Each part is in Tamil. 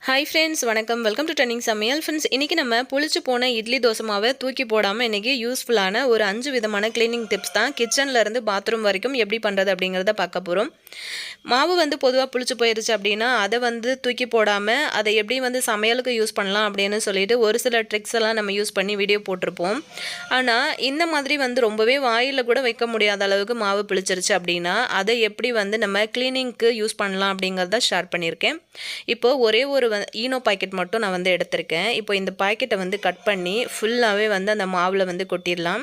ஹாய் ஃப்ரெண்ட்ஸ், வணக்கம். வெல்கம் டு ட்ரெண்டிங் சமையல். ஃப்ரெண்ட்ஸ், இன்றைக்கி நம்ம புளிச்சு போன இட்லி தோசை மாவை தூக்கி போடாமல் இன்றைக்கி யூஸ்ஃபுல்லான ஒரு 5 விதமான க்ளீனிங் டிப்ஸ் தான் கிச்சன்லேருந்து பாத்ரூம் வரைக்கும் எப்படி பண்ணுறது அப்படிங்கிறத பார்க்க போகிறோம். மாவு பொதுவாக புளிச்சு போயிருச்சு அப்படின்னா அதை தூக்கி போடாமல் அதை எப்படி சமையலுக்கு யூஸ் பண்ணலாம் அப்படின்னு சொல்லிட்டு ஒரு சில ட்ரிக்ஸ் எல்லாம் நம்ம யூஸ் பண்ணி வீடியோ போட்டிருப்போம். ஆனால் இந்த மாதிரி ரொம்பவே வாயில் கூட வைக்க முடியாத அளவுக்கு மாவு புளிச்சிருச்சு அப்படின்னா அதை எப்படி நம்ம க்ளீனிங்க்கு யூஸ் பண்ணலாம் அப்படிங்கிறத ஷேர் பண்ணியிருக்கேன். இப்போது ஒரே ஒரு ஈனோ பாக்கெட் மட்டும் நான் எடுத்திருக்கேன். இப்போ இந்த பாக்கெட்டை கட் பண்ணி ஃபுல்லாகவே அந்த மாவில் கொட்டிடலாம்.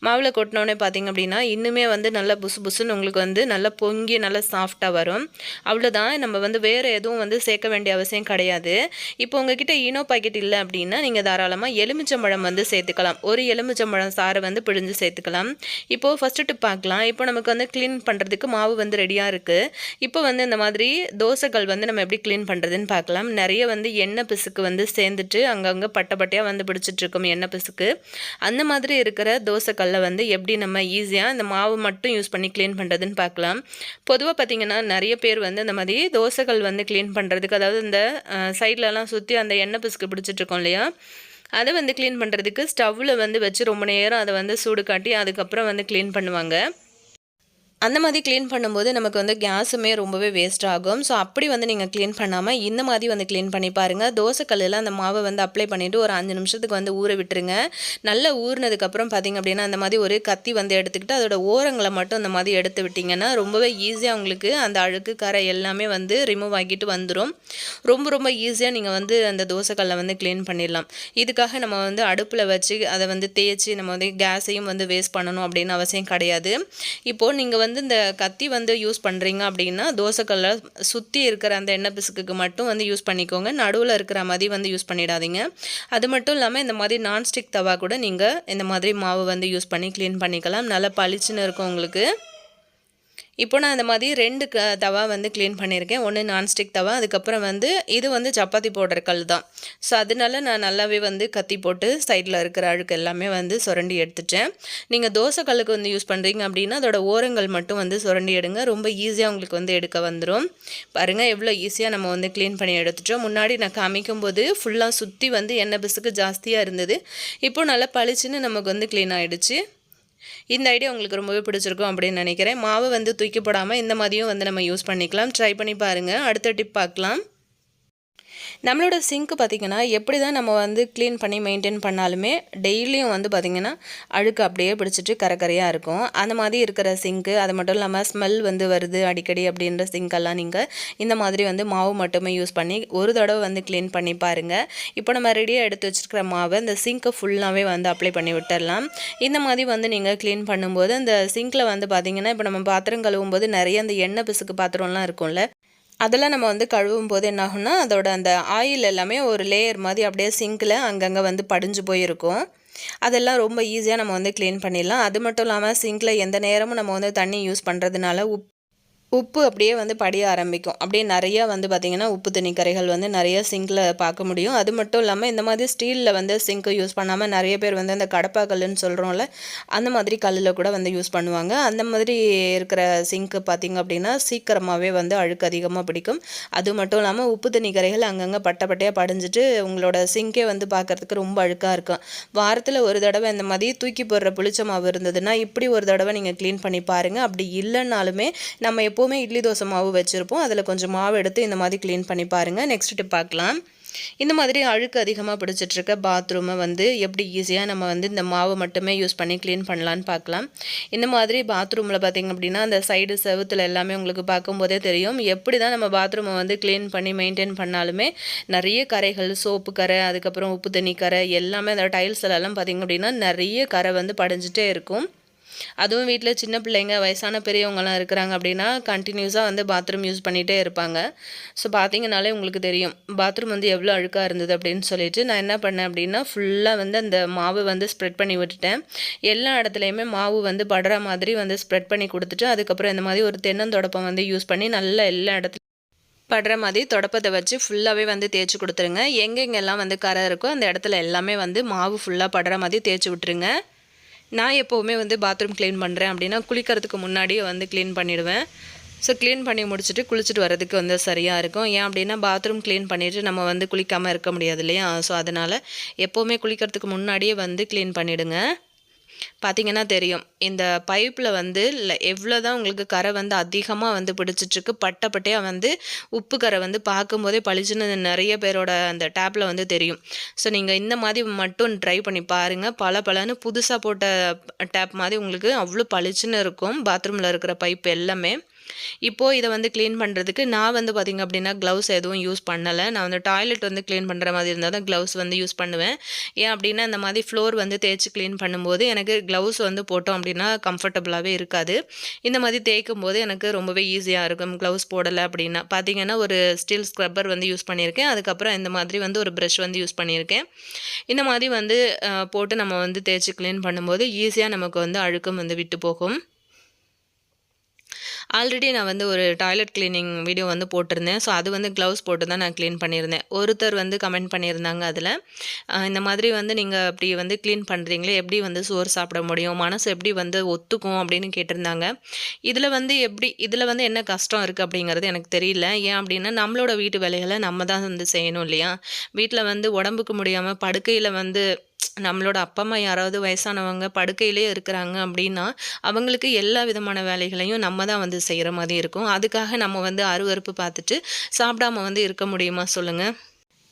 மாவில் கொட்டினோடனே பார்த்திங்க அப்படின்னா இன்னுமே நல்லா புசு புசுன்னு உங்களுக்கு நல்லா பொங்கி நல்லா சாஃப்டாக வரும். அவ்வளோதான். நம்ம வேறு எதுவும் சேர்க்க வேண்டிய அவசியம் கிடையாது. இப்போ உங்ககிட்ட ஈனோ பாக்கெட் இல்லை அப்படின்னா நீங்கள் தாராளமாக எலுமிச்சம்பழம் சேர்த்துக்கலாம். ஒரு எலுமிச்சம்பழம் சாறை பிழிஞ்சு சேர்த்துக்கலாம். இப்போது ஃபஸ்ட்டு டிப் பார்க்கலாம். இப்போ நமக்கு க்ளீன் பண்ணுறதுக்கு மாவு ரெடியாக இருக்குது. இப்போ இந்த மாதிரி தோசைகள் நம்ம எப்படி க்ளீன் பண்ணுறதுன்னு பார்க்கலாம். நிறைய எண்ணெய் பிசுக்கு சேர்ந்துட்டு அங்கங்கே பட்டையாக பிடிச்சிட்ருக்கும் எண்ணெய் பிசுக்கு. அந்த மாதிரி இருக்கிற தோசைக்கல்லை எப்படி நம்ம ஈஸியாக இந்த மாவு மட்டும் யூஸ் பண்ணி க்ளீன் பண்ணுறதுன்னு பார்க்கலாம். பொதுவாக பார்த்திங்கன்னா நிறைய பேர் இந்த மாதிரி தோசைகள் க்ளீன் பண்ணுறதுக்கு, அதாவது இந்த சைட்லலாம் சுற்றி அந்த எண்ணெய் பிசுக்கு பிடிச்சிட்ருக்கோம் இல்லையா, அதை க்ளீன் பண்ணுறதுக்கு ஸ்டவ்வில் வச்சு ரொம்ப நேரம் அதை சூடு காட்டி அதுக்கப்புறம் க்ளீன் பண்ணுவாங்க. அந்த மாதிரி க்ளீன் பண்ணும்போது நமக்கு கேஸுமே ரொம்பவே வேஸ்ட் ஆகும். ஸோ அப்படி நீங்கள் க்ளீன் பண்ணாமல் இந்த மாதிரி க்ளீன் பண்ணி பாருங்கள். தோசைக்கல்லில் அந்த மாவை அப்ளை பண்ணிவிட்டு ஒரு 5 நிமிஷத்துக்கு ஊற விட்டுருங்க. நல்லா ஊறினதுக்கப்புறம் பார்த்திங்க அப்படின்னா அந்த மாதிரி ஒரு கத்தி எடுத்துக்கிட்டு அதோட ஓரங்களை மட்டும் அந்த மாதிரி எடுத்து விட்டிங்கன்னா ரொம்பவே ஈஸியாக உங்களுக்கு அந்த அழுக்கு கரை எல்லாமே ரிமூவ் ஆகிட்டு வந்துடும். ரொம்ப ரொம்ப ஈஸியாக நீங்கள் அந்த தோசைக்கல்லை க்ளீன் பண்ணிடலாம். இதுக்காக நம்ம அடுப்பில் வச்சு அதை தேய்ச்சி நம்ம கேஸையும் வேஸ்ட் பண்ணணும் அப்படின்னு அவசியம் கிடையாது. இப்போது நீங்கள் இந்த கத்தி யூஸ் பண்ணுறீங்க அப்படின்னா தோசைக்கல்லை சுற்றி இருக்கிற அந்த எண்ணெய் பிசுக்குக்கு மட்டும் யூஸ் பண்ணிக்கோங்க. நடுவில் இருக்கிற மாதிரி யூஸ் பண்ணிடாதீங்க. அது மட்டும் இல்லாமல் இந்த மாதிரி நான்ஸ்டிக் தவா கூட நீங்கள் இந்த மாதிரி மாவு யூஸ் பண்ணி க்ளீன் பண்ணிக்கலாம். நல்லா பளிச்சுன்னு இருக்கும் உங்களுக்கு. இப்போ நான் இந்த மாதிரி 2 தவா க்ளீன் பண்ணியிருக்கேன். ஒன்று நான்ஸ்டிக் தவா, அதுக்கப்புறம் இது சப்பாத்தி போடுற கல் தான். ஸோ அதனால நான் நல்லாவே கத்தி போட்டு சைடில் இருக்கிற அழுக்கு எல்லாமே சுரண்டி எடுத்துட்டேன். நீங்கள் தோசை கல்லுக்கு யூஸ் பண்ணுறீங்க அப்படின்னா அதோட ஓரங்கள் மட்டும் சுரண்டி எடுங்க. ரொம்ப ஈஸியாக உங்களுக்கு எடுக்க வந்துடும். பாருங்கள் எவ்வளோ ஈஸியாக நம்ம க்ளீன் பண்ணி எடுத்துட்டோம். முன்னாடி நான் காமிக்கும்போது ஃபுல்லாக சுற்றி எண்ணெய் பிசுக்கு ஜாஸ்தியாக இருந்தது. இப்போது நல்லா பளிச்சுன்னு நமக்கு க்ளீன் ஆகிடுச்சு. இந்த ஐடியா உங்களுக்கு ரொம்பவே பிடிச்சிருக்கும் அப்படின்னு நினைக்கிறேன். மாவை தூக்கி போடாமல் இந்த மாதிரியும் நம்ம யூஸ் பண்ணிக்கலாம். ட்ரை பண்ணி பாருங்கள். அடுத்த டிப் பார்க்கலாம். நம்மளோட சிங்க்கு பார்த்திங்கன்னா எப்படி தான் நம்ம க்ளீன் பண்ணி மெயின்டைன் பண்ணாலுமே டெய்லியும் பார்த்திங்கன்னா அழுக்கு அப்படியே பிடிச்சிட்டு கரையாக இருக்கும். அந்த மாதிரி இருக்கிற சிங்க்கு, அது மட்டும் இல்லாமல் ஸ்மெல் வருது அடிக்கடி அப்படின்ற சிங்க்கெல்லாம் நீங்கள் இந்த மாதிரி மாவு மட்டுமே யூஸ் பண்ணி ஒரு தடவை க்ளீன் பண்ணி பாருங்கள். இப்போ நம்ம ரெடியாக எடுத்து வச்சுருக்கிற மாவை இந்த சிங்க்கை ஃபுல்லாகவே அப்ளை பண்ணி விட்டுடலாம். இந்த மாதிரி நீங்கள் க்ளீன் பண்ணும்போது அந்த சிங்க்கில் பார்த்திங்கன்னா இப்போ நம்ம பாத்திரம் கழுவும் போது நிறைய அந்த எண்ணெய் பிசுக்கு பாத்திரம்லாம் இருக்கும்ல, அதெல்லாம் நம்ம கழுவும் போது என்ன ஆகும்னா அதோட அந்த ஆயில் எல்லாமே ஒரு லேயர் மாதிரி அப்படியே சிங்கில் அங்கங்கே படிஞ்சு போயிருக்கும். அதெல்லாம் ரொம்ப ஈஸியாக நம்ம க்ளீன் பண்ணிடலாம். அது மட்டும் இல்லாமல் சிங்கில் எந்த நேரமும் நம்ம தண்ணி யூஸ் பண்ணுறதுனால உப்பு அப்படியே படிய ஆரம்பிக்கும். அப்படியே நிறையா பார்த்திங்கன்னா உப்பு தண்ணி கரைகள் நிறைய சிங்கில் பார்க்க முடியும். அது மட்டும் இல்லாமல் இந்த மாதிரி ஸ்டீலில் சிங்க்கு யூஸ் பண்ணாமல் நிறைய பேர் அந்த கடப்பா கல்லுன்னு சொல்கிறோம்ல, அந்த மாதிரி கல்லில் கூட யூஸ் பண்ணுவாங்க. அந்த மாதிரி இருக்கிற சிங்க்கு பார்த்திங்க அப்படின்னா சீக்கிரமாகவே அழுக்கு அதிகமாக பிடிக்கும். அது மட்டும் இல்லாமல் உப்பு தண்ணி கரைகள் அங்கங்கே பட்டையாக படிஞ்சிட்டு உங்களோட சிங்கே பார்க்குறதுக்கு ரொம்ப அழுக்காக இருக்கும். வாரத்தில் ஒரு தடவை இந்த மாதிரி தூக்கி போடுற புளிச்ச மாவு இருந்ததுன்னா இப்படி ஒரு தடவை நீங்கள் க்ளீன் பண்ணி பாருங்கள். அப்படி இல்லைன்னாலுமே நம்ம எப்போவுமே இட்லி தோசை மாவு வச்சுருப்போம், அதில் கொஞ்சம் மாவு எடுத்து இந்த மாதிரி க்ளீன் பண்ணி பாருங்கள். நெக்ஸ்ட் டிப் பார்க்கலாம். இந்த மாதிரி அழுக்கு அதிகமாக பிடிச்சிட்ருக்க பாத்ரூமை எப்படி ஈஸியாக நம்ம இந்த மாவு மட்டுமே யூஸ் பண்ணி க்ளீன் பண்ணலான்னு பார்க்கலாம். இந்த மாதிரி பாத்ரூமில் பார்த்திங்க அப்படின்னா அந்த சைடு செவுத்தில் எல்லாமே உங்களுக்கு பார்க்கும்போதே தெரியும். எப்படி தான் நம்ம பாத்ரூமை க்ளீன் பண்ணி மெயின்டைன் பண்ணாலுமே நிறைய கரைகள், சோப்பு கரை, அதுக்கப்புறம் உப்பு தண்ணி கரை எல்லாமே அந்த டைல்ஸ்லாம் பார்த்திங்க அப்படின்னா நிறைய கரை படிஞ்சிட்டே இருக்கும். அதுவும் வீட்டில் சின்ன பிள்ளைங்க, வயசான பெரியவங்கலாம் இருக்கிறாங்க அப்படின்னா கண்டினியூஸாக பாத்ரூம் யூஸ் பண்ணிகிட்டே இருப்பாங்க. ஸோ பார்த்திங்கனாலே உங்களுக்கு தெரியும் பாத்ரூம் எவ்வளோ அழுக்காக இருந்தது அப்படின்னு சொல்லிட்டு நான் என்ன பண்ணேன் அப்படின்னா ஃபுல்லாக அந்த மாவு ஸ்ப்ரெட் பண்ணி விட்டுட்டேன். எல்லா இடத்துலையுமே மாவு படுற மாதிரி ஸ்ப்ரெட் பண்ணி கொடுத்துட்டு அதுக்கப்புறம் இந்த மாதிரி ஒரு தென்னந்தொடப்பம் யூஸ் பண்ணி நல்லா எல்லா இடத்துலையும் படுற மாதிரி தொடப்பத்தை வச்சு ஃபுல்லாகவே தேய்ச்சி கொடுத்துருங்க. எங்கெங்கெல்லாம் கரை இருக்கோ அந்த இடத்துல எல்லாமே மாவு ஃபுல்லாக படுற மாதிரி தேய்ச்சி விட்டுருங்க. நான் எப்போவுமே பாத்ரூம் க்ளீன் பண்ணுறேன் அப்படின்னா குளிக்கிறதுக்கு முன்னாடியே க்ளீன் பண்ணிவிடுவேன். ஸோ க்ளீன் பண்ணி முடிச்சுட்டு குளிச்சுட்டு வரதுக்கு வந்து சரியாக இருக்கும். ஏன் அப்படின்னா பாத்ரூம் க்ளீன் பண்ணிவிட்டு நம்ம வந்து குளிக்காமல் இருக்க முடியாது இல்லையா? ஸோ அதனால் எப்போவுமே குளிக்கிறதுக்கு முன்னாடியே வந்து க்ளீன் பண்ணிவிடுங்க. பார்த்தீங்கன்னா தெரியும். இந்த பைப்பில் வந்து எவ்வளோ தான் உங்களுக்கு கரை வந்து அதிகமாக வந்து பிடிச்சிட்ருக்கு. பட்டை பட்டையா வந்து உப்பு கரை வந்து பார்க்கும்போதே பளிச்சுன்னு நெறைய பேரோட அந்த டேப்பில் வந்து தெரியும். ஸோ நீங்கள் இந்த மாதிரி மட்டும் ட்ரை பண்ணி பாருங்கள். பளபளன்னு புதுசா போட்ட டேப் மாதிரி உங்களுக்கு அவ்வளோ பளிச்சுன்னு இருக்கும். பாத்ரூமில் இருக்கிற பைப் எல்லாமே. இப்போது இதை வந்து க்ளீன் பண்ணுறதுக்கு நான் வந்து பார்த்திங்க அப்படின்னா க்ளவுஸ் எதுவும் யூஸ் பண்ணலை. நான் வந்து டாய்லெட் வந்து க்ளீன் பண்ணுற மாதிரி இருந்தால் தான் க்ளவுஸ் வந்து யூஸ் பண்ணுவேன். ஏன் அப்படின்னா இந்த மாதிரி ஃப்ளோர் வந்து தேய்ச்சி க்ளீன் பண்ணும்போது எனக்கு க்ளவுஸ் வந்து போட்டோம் அப்படின்னா கம்ஃபர்டபுளாகவே இருக்காது. இந்த மாதிரி தேய்க்கும் போது எனக்கு ரொம்பவே ஈஸியாக இருக்கும் க்ளவுஸ் போடலை அப்படின்னா. பார்த்திங்கன்னா ஒரு ஸ்டீல் ஸ்க்ரப்பர் வந்து யூஸ் பண்ணியிருக்கேன். அதுக்கப்புறம் இந்த மாதிரி வந்து ஒரு ப்ரஷ் வந்து யூஸ் பண்ணியிருக்கேன். இந்த மாதிரி வந்து போட்டு நம்ம வந்து தேய்ச்சி க்ளீன் பண்ணும்போது ஈஸியாக நமக்கு வந்து அழுக்கும் வந்து விட்டு போகும். ஆல்ரெடி நான் வந்து ஒரு டாய்லெட் க்ளீனிங் வீடியோ வந்து போட்டிருந்தேன். ஸோ அது வந்து க்ளவுஸ் போட்டு தான் நான் க்ளீன் பண்ணியிருந்தேன். ஒருத்தர் வந்து கமெண்ட் பண்ணியிருந்தாங்க அதில். இந்த மாதிரி வந்து நீங்கள் அப்படி வந்து க்ளீன் பண்ணுறீங்களே எப்படி வந்து சோறு சாப்பிட முடியும்? மனசு எப்படி வந்து ஒத்துக்கும்? அப்படின்னு கேட்டிருந்தாங்க. இதில் வந்து என்ன கஷ்டம் இருக்குது அப்படிங்கிறது எனக்கு தெரியல. ஏன் அப்படின்னா நம்மளோட வீட்டு வேலைகளை நம்ம தான் வந்து செய்யணும் இல்லையா? வீட்டில் வந்து உடம்புக்கு முடியாமல் படுக்கையில் வந்து நம்மளோட அப்பா அம்மா யாராவது வயசானவங்க படுக்கையிலே இருக்கிறாங்க அப்படின்னா அவங்களுக்கு எல்லா விதமான வேலைகளையும் நம்ம தான் வந்து செய்கிற மாதிரி இருக்கும். அதுக்காக நம்ம வந்து அருவருப்பு பார்த்துட்டு சாப்பிடாம வந்து இருக்க முடியுமா சொல்லுங்கள்?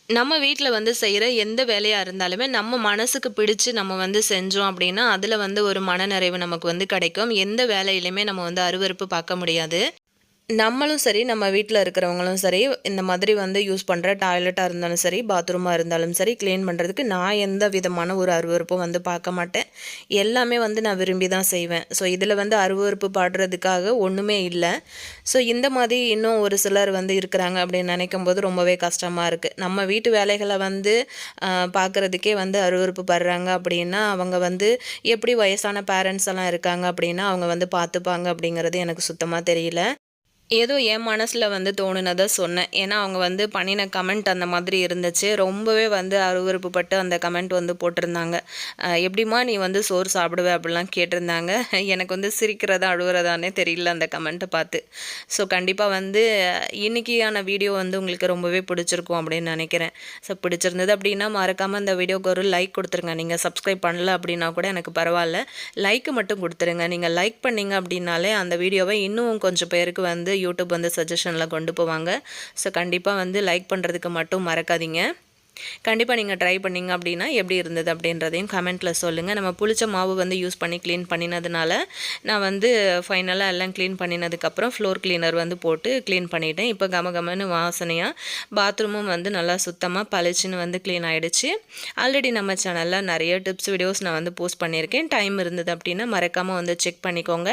நம்ம வீட்டில் வந்து செய்கிற எந்த வேலையாக இருந்தாலுமே நம்ம மனசுக்கு பிடிச்சு நம்ம வந்து செஞ்சோம் அப்படின்னா அதில் வந்து ஒரு மனநிறைவு நமக்கு வந்து கிடைக்கும். எந்த வேலையிலையுமே நம்ம வந்து அருவருப்பு பார்க்க முடியாது. நம்மளும் சரி, நம்ம வீட்டில் இருக்கிறவங்களும் சரி, இந்த மாதிரி வந்து யூஸ் பண்ணுற டாய்லெட்டாக இருந்தாலும் சரி, பாத்ரூமாக இருந்தாலும் சரி, க்ளீன் பண்ணுறதுக்கு நான் எந்த விதமான ஒரு அருவருப்பும் வந்து பார்க்க மாட்டேன். எல்லாமே வந்து நான் விரும்பி தான் செய்வேன். ஸோ இதில் வந்து அருவருப்பு பாடுறதுக்காக ஒன்றுமே இல்லை. ஸோ இந்த மாதிரி இன்னும் ஒரு சிலர் வந்து இருக்கிறாங்க அப்படின்னு நினைக்கும்போது ரொம்பவே கஷ்டமாக இருக்குது. நம்ம வீட்டு வேலைகளை வந்து பார்க்குறதுக்கே வந்து அருவருப்பு படுறாங்க அப்படின்னா அவங்க வந்து எப்படி வயசான பேரண்ட்ஸ் எல்லாம் இருக்காங்க அப்படின்னா அவங்க வந்து பார்த்துப்பாங்க அப்படிங்கிறது எனக்கு சுத்தமாக தெரியல. ஏதோ என் மனசில் வந்து தோணுனதை சொன்னேன். ஏன்னா அவங்க வந்து பண்ணின கமெண்ட் அந்த மாதிரி இருந்துச்சு. ரொம்பவே வந்து அருவருப்புப்பட்டு அந்த கமெண்ட் வந்து போட்டிருந்தாங்க. எப்படிம்மா நீ வந்து சோறு சாப்பிடுவ அப்படிலாம் கேட்டிருந்தாங்க. எனக்கு வந்து சிரிக்கிறதா அழுவுறதானே தெரியல அந்த கமெண்ட்டை பார்த்து. ஸோ கண்டிப்பாக வந்து இன்றைக்கியான வீடியோ வந்து உங்களுக்கு ரொம்பவே பிடிச்சிருக்கும் அப்படின்னு நினைக்கிறேன். ஸோ பிடிச்சிருந்தது அப்படின்னா மறக்காமல் இந்த வீடியோக்கு ஒரு லைக் கொடுத்துருங்க. நீங்கள் சப்ஸ்கிரைப் பண்ணல அப்படின்னா கூட எனக்கு பரவாயில்ல. லைக்கு மட்டும் கொடுத்துருங்க. நீங்கள் லைக் பண்ணிங்க அப்படின்னாலே அந்த வீடியோவை இன்னும் கொஞ்சம் பேருக்கு வந்து யூடியூப் வந்து சஜஷனில் கொண்டு போவாங்க. ஸோ கண்டிப்பாக வந்து லைக் பண்ணுறதுக்கு மட்டும் மறக்காதீங்க. கண்டிப்பாக நீங்கள் ட்ரை பண்ணிங்க அப்படின்னா எப்படி இருந்தது அப்படின்றதையும் கமெண்ட்டில் சொல்லுங்கள். நம்ம புளிச்ச மாவு வந்து யூஸ் பண்ணி க்ளீன் பண்ணினதுனால நான் வந்து ஃபைனலாக எல்லாம் க்ளீன் பண்ணினதுக்கப்புறம் ஃப்ளோர் க்ளீனர் வந்து போட்டு க்ளீன் பண்ணிட்டேன். இப்போ கமகமன்னு வாசனையாக பாத்ரூமும் வந்து நல்லா சுத்தமாக பளிச்சுன்னு வந்து க்ளீன் ஆகிடுச்சு. ஆல்ரெடி நம்ம சேனலில் நிறைய டிப்ஸ் வீடியோஸ் நான் வந்து போஸ்ட் பண்ணியிருக்கேன். டைம் இருந்தது அப்படின்னா மறக்காமல் வந்து செக் பண்ணிக்கோங்க.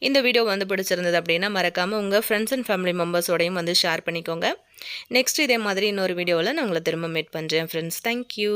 இந்த வீடியோ வந்து பிடிச்சிருந்தது அப்படின்னா மறக்காமல் உங்கள் ஃப்ரெண்ட்ஸ் அண்ட் ஃபேமிலி மெம்பர்ஸோடையும் வந்து ஷேர் பண்ணிக்கோங்க. நெக்ஸ்ட் இதே மாதிரி இன்னொரு வீடியோவில் நான் உங்களை திரும்ப மீட் பண்ணுறேன் ஃப்ரெண்ட்ஸ். தேங்க்யூ.